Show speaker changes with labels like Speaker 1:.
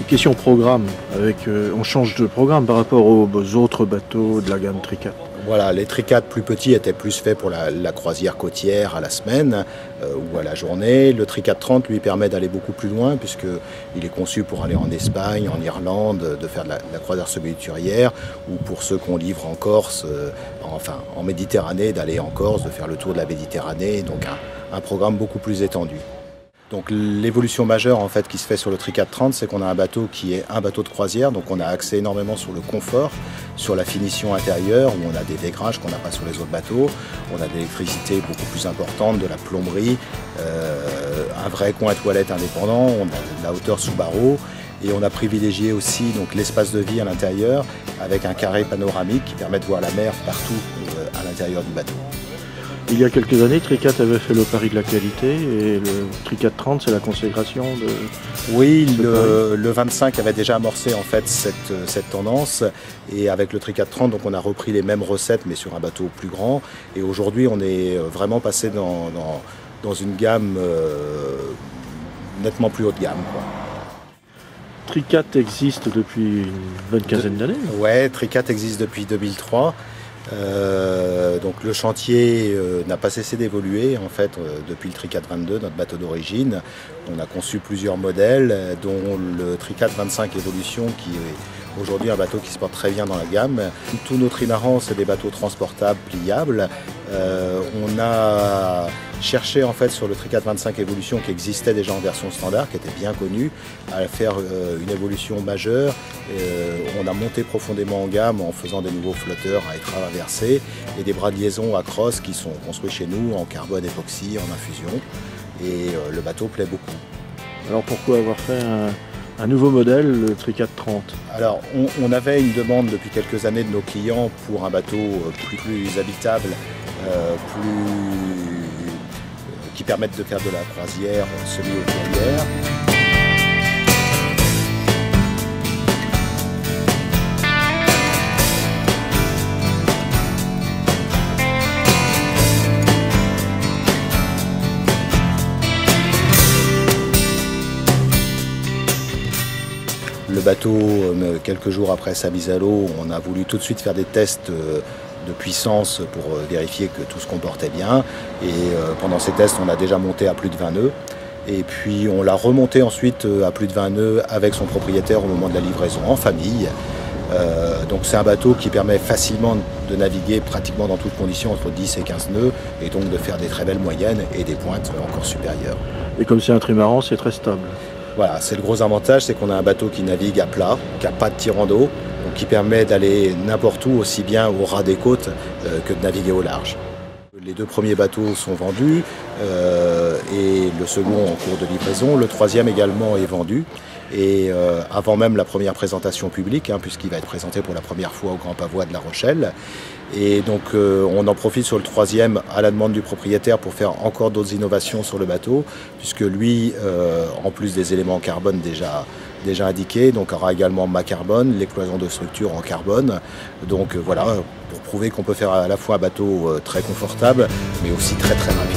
Speaker 1: question programme, on change de programme par rapport aux autres bateaux de la gamme Tricat.
Speaker 2: Voilà, les Tricat plus petits étaient plus faits pour la croisière côtière à la semaine ou à la journée. Le Tricat 30 lui permet d'aller beaucoup plus loin puisqu'il est conçu pour aller en Espagne, en Irlande, de faire de la croisière subéturière ou pour ceux qu'on livre en Corse, en Méditerranée, d'aller en Corse, de faire le tour de la Méditerranée, donc un programme beaucoup plus étendu. Donc l'évolution majeure en fait qui se fait sur le Tricat 30, c'est qu'on a un bateau qui est un bateau de croisière, donc on a axé énormément sur le confort, sur la finition intérieure, où on a des vaigrages qu'on n'a pas sur les autres bateaux, on a de l'électricité beaucoup plus importante, de la plomberie, un vrai coin toilette indépendant, on a de la hauteur sous barreau, et on a privilégié aussi donc l'espace de vie à l'intérieur avec un carré panoramique qui permet de voir la mer partout à l'intérieur du bateau.
Speaker 1: Il y a quelques années, Tricat avait fait le pari de la qualité et le Tricat 30, c'est la consécration de...
Speaker 2: Oui, le 25 avait déjà amorcé en fait cette tendance et avec le Tricat 30, donc on a repris les mêmes recettes mais sur un bateau plus grand et aujourd'hui on est vraiment passé dans une gamme nettement plus haut de gamme, quoi.
Speaker 1: Tricat existe depuis une bonne quinzaine d'années.
Speaker 2: Ouais, Tricat existe depuis 2003. Donc le chantier n'a pas cessé d'évoluer en fait depuis le Tricat 22, notre bateau d'origine. On a conçu plusieurs modèles dont le Tricat 25 Evolution qui est aujourd'hui un bateau qui se porte très bien dans la gamme. Tous nos trimarans c'est des bateaux transportables, pliables. On a cherché en fait sur le Tricat 25 Evolution qui existait déjà en version standard, qui était bien connu, à faire une évolution majeure. On a monté profondément en gamme en faisant des nouveaux flotteurs à étrave inversé et des bras de liaison à crosse qui sont construits chez nous en carbone époxy, en infusion. Et le bateau plaît beaucoup.
Speaker 1: Alors pourquoi avoir fait un nouveau modèle, le Tricat 30?
Speaker 2: Alors on avait une demande depuis quelques années de nos clients pour un bateau plus habitable, qui permettent de faire de la croisière semi-hauturière. Le bateau, quelques jours après sa mise à l'eau, on a voulu tout de suite faire des tests de puissance pour vérifier que tout se comportait bien. Et pendant ces tests, on a déjà monté à plus de 20 nœuds. Et puis on l'a remonté ensuite à plus de 20 nœuds avec son propriétaire au moment de la livraison en famille. Donc c'est un bateau qui permet facilement de naviguer pratiquement dans toutes conditions entre 10 et 15 nœuds et donc de faire des très belles moyennes et des pointes encore supérieures.
Speaker 1: Et comme c'est un trimaran, c'est très stable.
Speaker 2: Voilà, c'est le gros avantage, c'est qu'on a un bateau qui navigue à plat, qui n'a pas de tirant d'eau, donc qui permet d'aller n'importe où, aussi bien au ras des côtes que de naviguer au large. Les deux premiers bateaux sont vendus et le second en cours de livraison. Le troisième également est vendu et avant même la première présentation publique, puisqu'il va être présenté pour la première fois au Grand Pavois de La Rochelle. Et donc on en profite sur le troisième à la demande du propriétaire pour faire encore d'autres innovations sur le bateau, puisque lui, en plus des éléments en carbone déjà indiqués, donc aura également Macarbone, les cloisons de structure en carbone. Donc voilà, pour prouver qu'on peut faire à la fois un bateau très confortable, mais aussi très rapide.